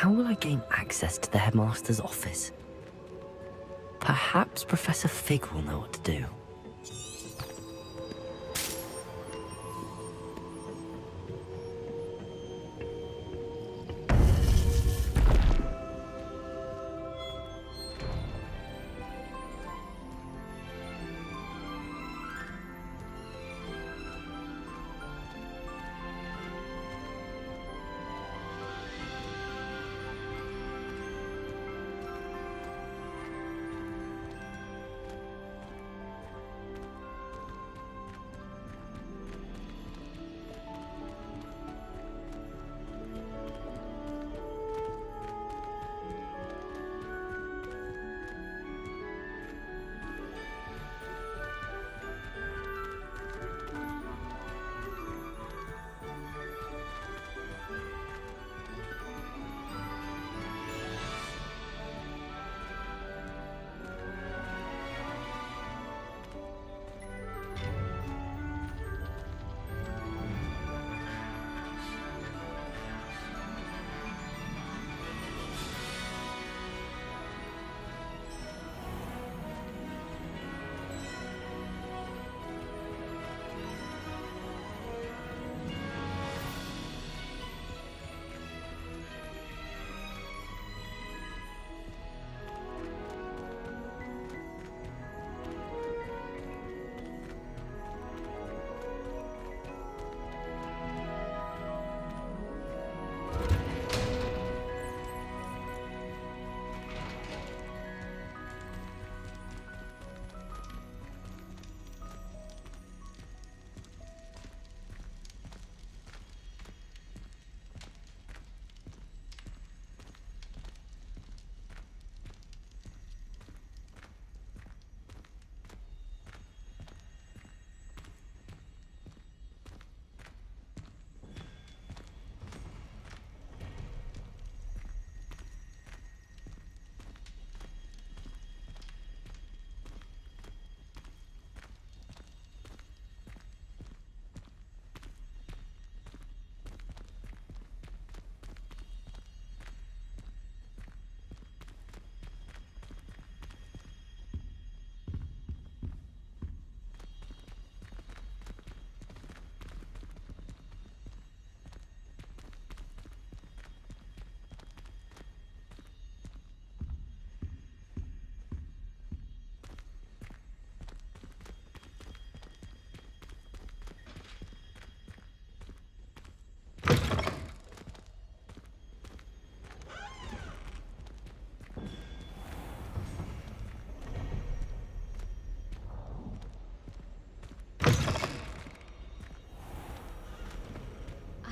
how will I gain access to the headmaster's office? Perhaps Professor Fig will know what to do.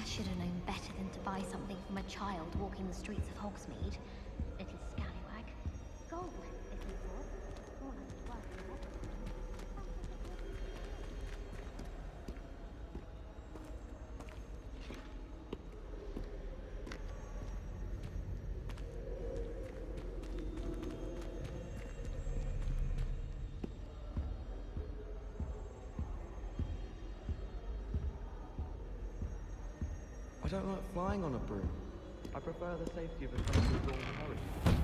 Should have known better than to buy something from a child walking the streets of Hogsmeade. Little scallywag. Gold, if you thought. More like 12 I don't like flying on a broom. I prefer the safety of a country lawn carriage.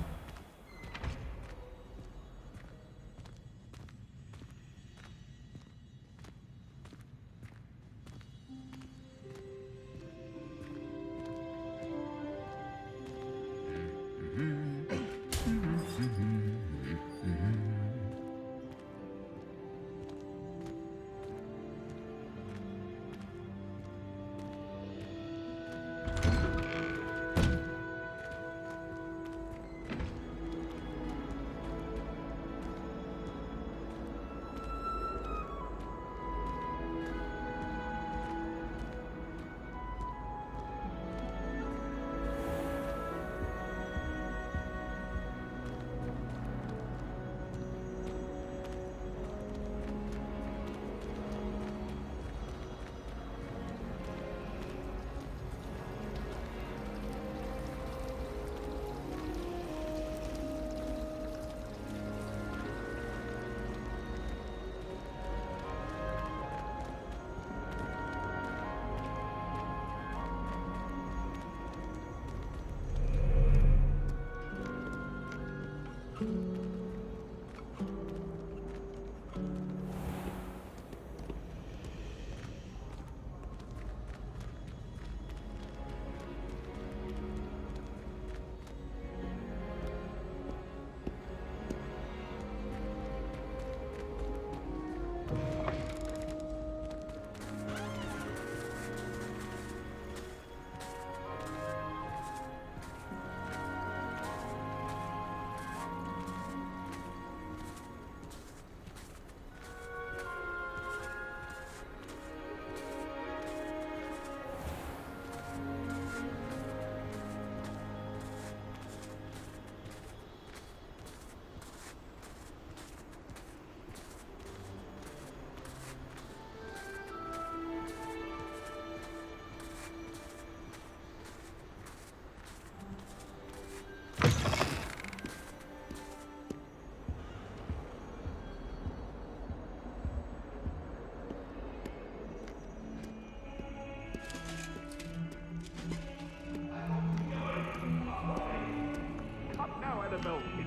It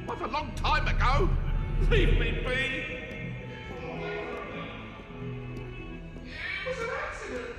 was a long time ago. Leave me be. It was an accident.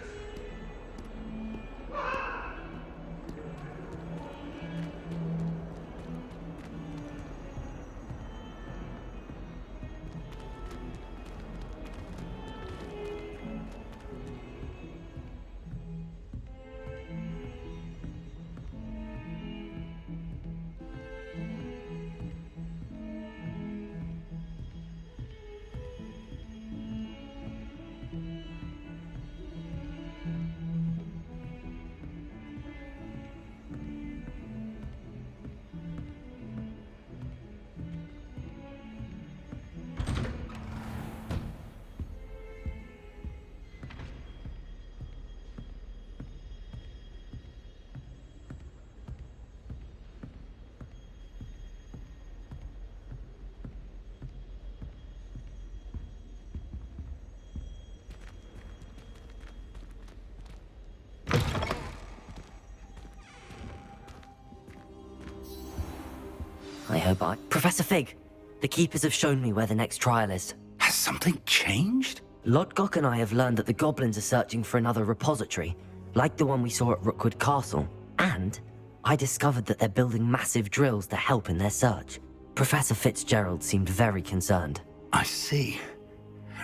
I hope Professor Fig, the Keepers have shown me where the next trial is. Has something changed? Lodgok and I have learned that the goblins are searching for another repository, like the one we saw at Rookwood Castle. And I discovered that they're building massive drills to help in their search. Professor Fitzgerald seemed very concerned. I see.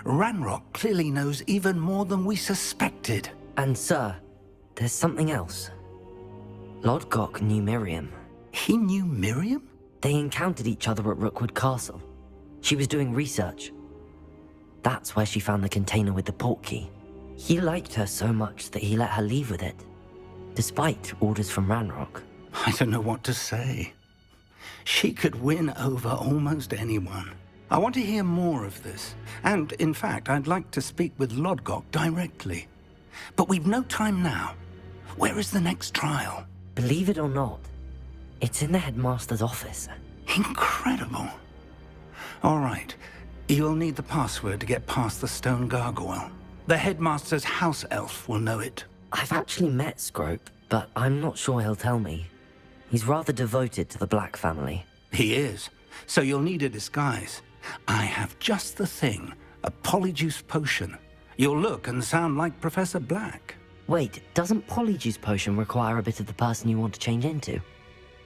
Ranrock clearly knows even more than we suspected. And sir, there's something else. Lodgok knew Miriam. He knew Miriam? They encountered each other at Rookwood Castle. She was doing research. That's where she found the container with the portkey. He liked her so much that he let her leave with it, despite orders from Ranrock. I don't know what to say. She could win over almost anyone. I want to hear more of this. And, in fact, I'd like to speak with Lodgok directly. But we've no time now. Where is the next trial? Believe it or not, it's in the headmaster's office. Incredible. All right. You'll need the password to get past the stone gargoyle. The headmaster's house elf will know it. I've actually met Scrope, but I'm not sure he'll tell me. He's rather devoted to the Black family. He is. So you'll need a disguise. I have just the thing. A Polyjuice potion. You'll look and sound like Professor Black. Wait, doesn't Polyjuice potion require a bit of the person you want to change into?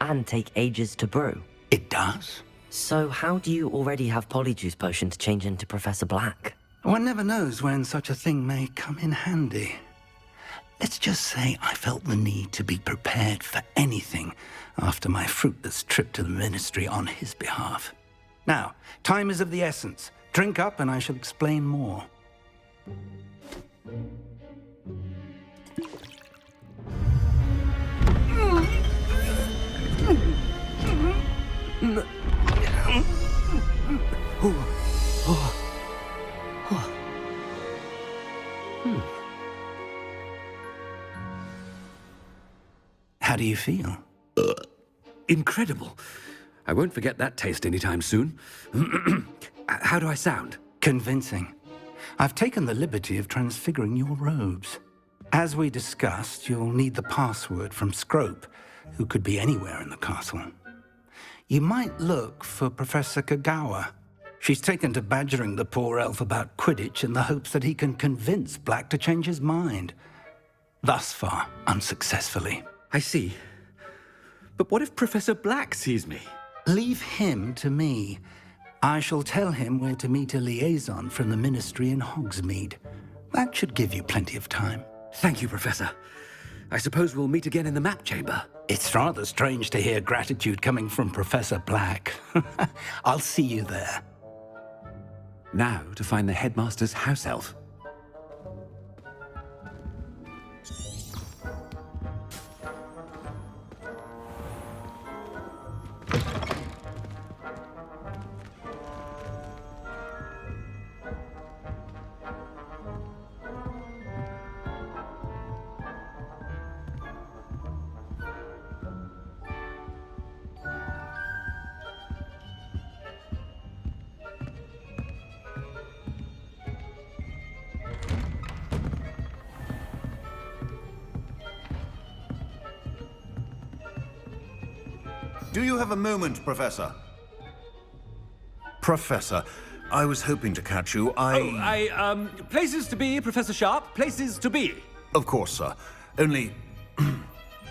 And take ages to brew? It does. So how do you already have Polyjuice potion to change into Professor Black? One never knows when such a thing may come in handy. Let's just say I felt the need to be prepared for anything after my fruitless trip to the ministry on his behalf. Now, time is of the essence. Drink up and I shall explain more. How do you feel? Incredible. I won't forget that taste anytime soon. How do I sound? Convincing. I've taken the liberty of transfiguring your robes. As we discussed, you'll need the password from Scrope, who could be anywhere in the castle. You might look for Professor Kagawa. She's taken to badgering the poor elf about Quidditch in the hopes that he can convince Black to change his mind. Thus far, unsuccessfully. I see. But what if Professor Black sees me? Leave him to me. I shall tell him where to meet a liaison from the Ministry in Hogsmeade. That should give you plenty of time. Thank you, Professor. I suppose we'll meet again in the map chamber. It's rather strange to hear gratitude coming from Professor Black. I'll see you there. Now to find the headmaster's house elf. Do you have a moment, Professor? Professor, I was hoping to catch you. Places to be, Professor Sharp, places to be. Of course, sir. Only,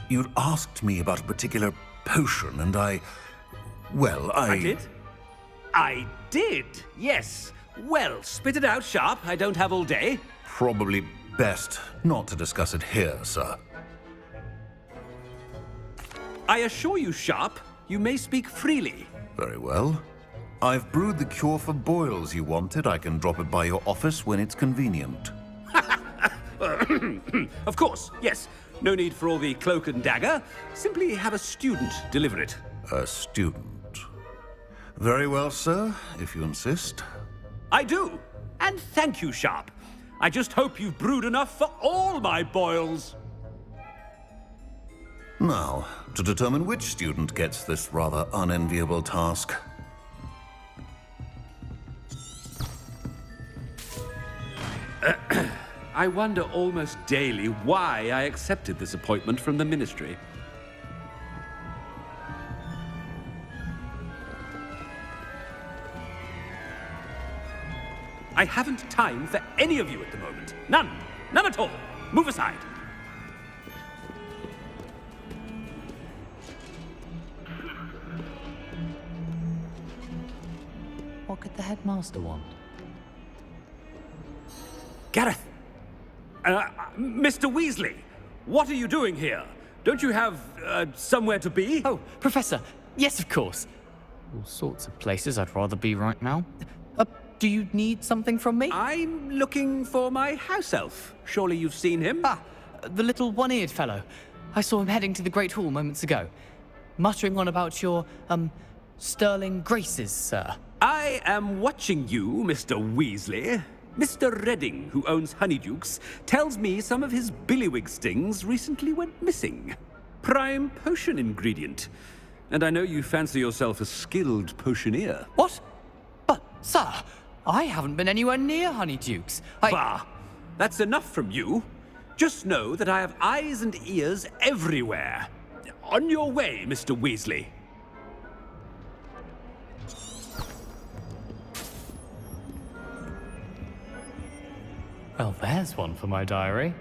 you'd asked me about a particular potion, and I did? I did, yes. Well, spit it out, Sharp. I don't have all day. Probably best not to discuss it here, sir. I assure you, Sharp, you may speak freely. Very well. I've brewed the cure for boils you wanted. I can drop it by your office when it's convenient. Of course, yes. No need for all the cloak and dagger. Simply have a student deliver it. A student. Very well, sir, if you insist. I do. And thank you, Sharp. I just hope you've brewed enough for all my boils. Now, to determine which student gets this rather unenviable task. I wonder almost daily why I accepted this appointment from the Ministry. I haven't time for any of you at the moment. None. None at all. Move aside. What could the headmaster want? Gareth! Mr. Weasley! What are you doing here? Don't you have, somewhere to be? Oh, Professor! Yes, of course. All sorts of places I'd rather be right now. Do you need something from me? I'm looking for my house elf. Surely you've seen him? Ah, the little one-eared fellow. I saw him heading to the Great Hall moments ago. Muttering on about your, sterling graces, sir. I am watching you, Mr. Weasley. Mr. Redding, who owns Honeydukes, tells me some of his billywig stings recently went missing. Prime potion ingredient. And I know you fancy yourself a skilled potioneer. What? But, sir, I haven't been anywhere near Honeydukes. Bah! That's enough from you. Just know that I have eyes and ears everywhere. On your way, Mr. Weasley. Well, there's one for my diary.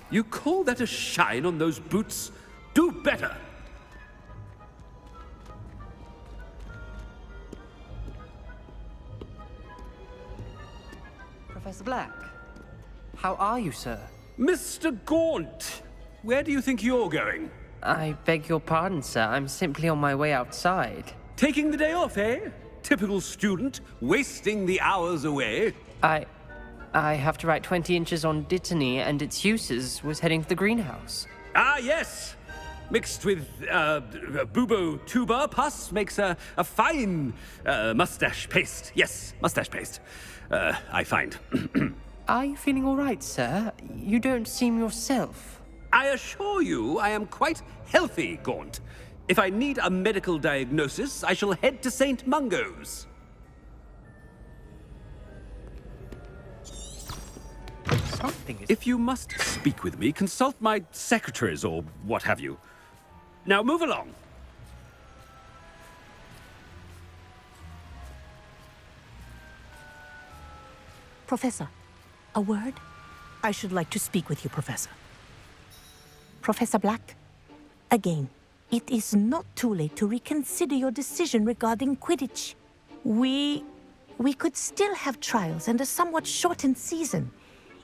You call that a shine on those boots? Do better! Professor Black, how are you, sir? Mr. Gaunt! Where do you think you're going? I beg your pardon, sir. I'm simply on my way outside. Taking the day off, eh? Typical student, wasting the hours away. I have to write 20 inches on Dittany and its uses. Was heading to the greenhouse. Ah, yes! mixed with bubo tuber pus makes a fine mustache paste. Yes, mustache paste. I find. Are you feeling all right, sir? You don't seem yourself. I assure you I am quite healthy, Gaunt. If I need a medical diagnosis, I shall head to St. Mungo's. Something is... If you must speak with me, consult my secretaries or what have you. Now move along. Professor, a word? I should like to speak with you, Professor. Professor Black, again, it is not too late to reconsider your decision regarding Quidditch. We could still have trials and a somewhat shortened season.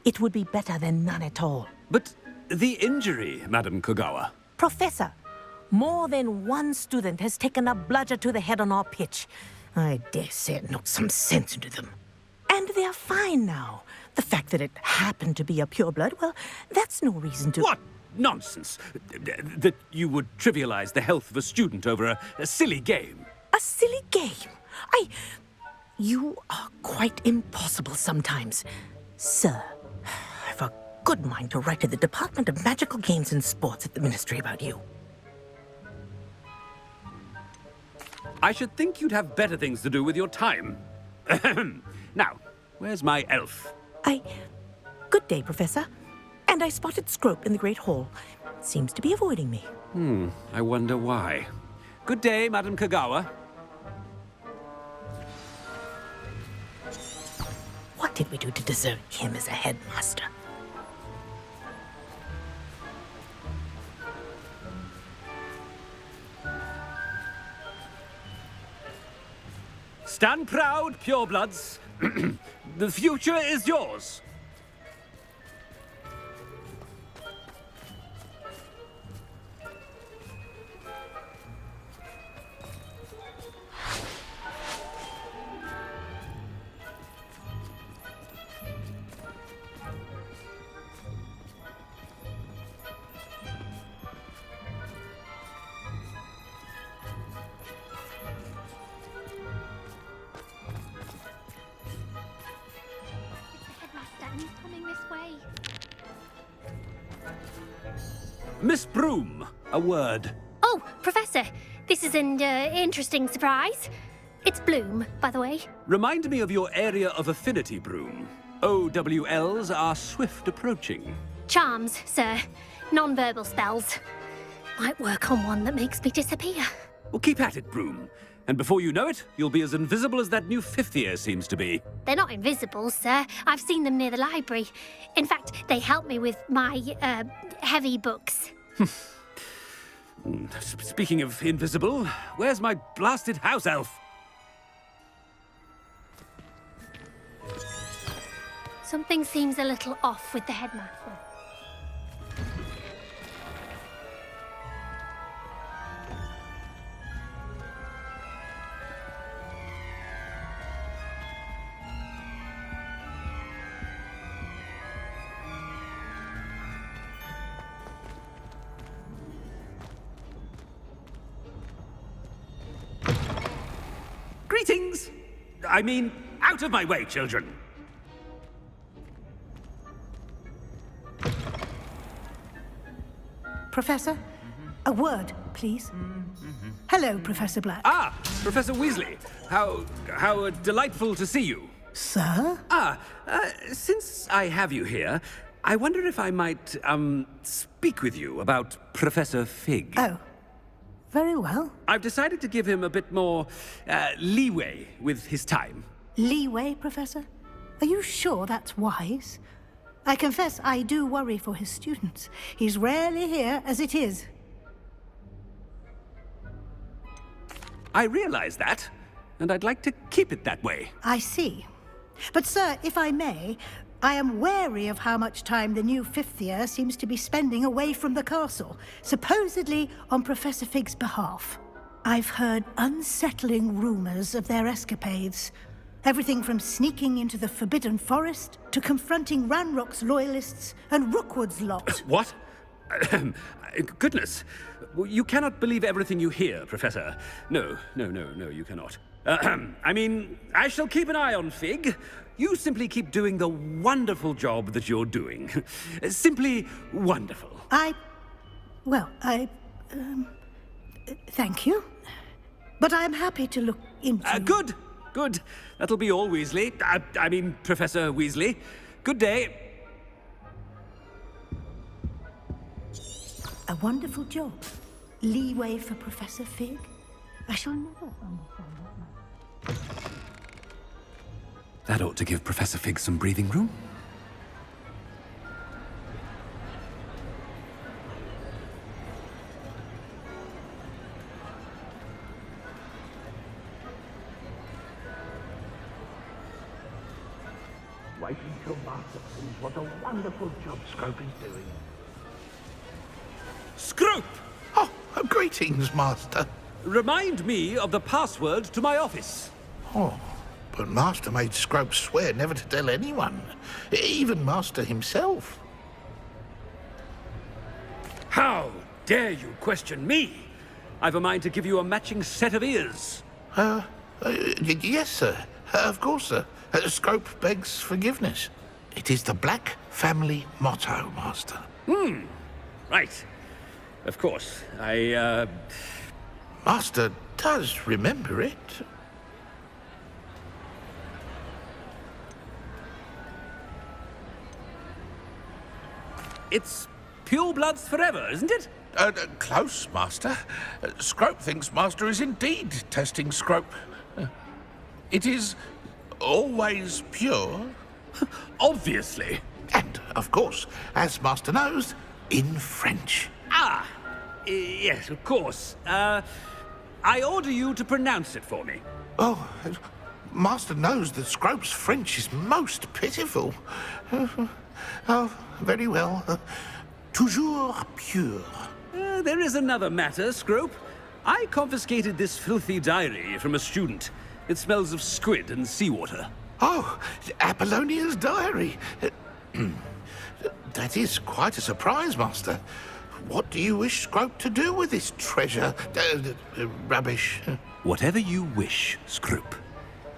It would be better than none at all. But the injury, Madam Kogawa. Professor, more than one student has taken a bludger to the head on our pitch. I dare say it knocked some sense into them. And they're fine now. The fact that it happened to be a pureblood, well, that's no reason to... What nonsense! That you would trivialize the health of a student over a silly game. A silly game? You are quite impossible sometimes. Sir, I've a good mind to write to the Department of Magical Games and Sports at the Ministry about you. I should think you'd have better things to do with your time. Now, where's my elf? Good day, Professor. And I spotted Scrope in the Great Hall. Seems to be avoiding me. I wonder why. Good day, Madam Kogawa. What did we do to deserve him as a headmaster? Stand proud, purebloods. The future is yours. Headmaster, and he's coming this way. Miss Broom, a word. Oh, Professor, this is an interesting surprise. It's Bloom, by the way. Remind me of your area of affinity, Broom. OWLs are swift approaching. Charms, sir. Non-verbal spells. Might work on one that makes me disappear. Well, keep at it, Broom. And before you know it, you'll be as invisible as that new fifth year seems to be. They're not invisible, sir. I've seen them near the library. In fact, they help me with my, heavy books. Speaking of invisible, where's my blasted house elf? Something seems a little off with the headmaster. Greetings! I mean, out of my way, children! Professor, a word, please. Hello, Professor Black. Ah, Professor Weasley. How delightful to see you. Sir? Since I have you here, I wonder if I might, speak with you about Professor Fig. Oh, very well. I've decided to give him a bit more, leeway with his time. Leeway, Professor? Are you sure that's wise? I confess I do worry for his students. He's rarely here as it is. I realize that, and I'd like to keep it that way. I see. But, sir, if I may, I am wary of how much time the new fifth year seems to be spending away from the castle, supposedly on Professor Fig's behalf. I've heard unsettling rumors of their escapades. Everything from sneaking into the Forbidden Forest to confronting Ranrock's loyalists and Rookwood's lot. What? Goodness. You cannot believe everything you hear, Professor. No, you cannot. I mean, I shall keep an eye on Fig. You simply keep doing the wonderful job that you're doing. Simply wonderful. Thank you. But I'm happy to look into... Good. That'll be all, Weasley. I mean, Professor Weasley. Good day. A wonderful job. Leeway for Professor Fig? I shall never understand that. That ought to give Professor Fig some breathing room. Wait until Master sees what a wonderful job Scrope is doing. Scrope! Oh, greetings, Master. Remind me of the password to my office. Oh, but Master made Scrope swear never to tell anyone, even Master himself. How dare you question me? I've a mind to give you a matching set of ears. Yes, sir. Of course, sir. Scrope begs forgiveness. It is the Black family motto, Master. Right. Of course. Master does remember it. It's pure bloods forever, isn't it? Close, Master. Scrope thinks Master is indeed testing Scrope. It is always pure. Obviously. And, of course, as Master knows, in French. Yes, of course. I order you to pronounce it for me. Oh, Master knows that Scrope's French is most pitiful. Oh, very well. Toujours pure. There is another matter, Scrope. I confiscated this filthy diary from a student. It smells of squid and seawater. Oh, Apollonia's diary. That is quite a surprise, Master. What do you wish Scrope to do with this treasure? Rubbish. Whatever you wish, Scrope.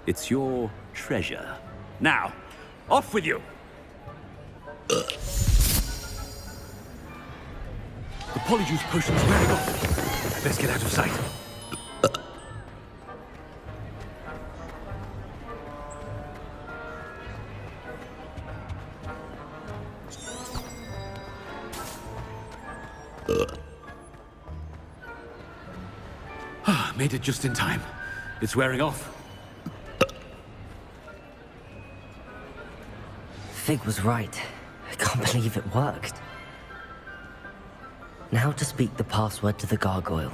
It's your treasure. Now, off with you. The Polyjuice potion's wearing off. Let's get out of sight. Made it just in time. It's wearing off. Fig was right. I can't believe it worked. Now to speak the password to the gargoyle.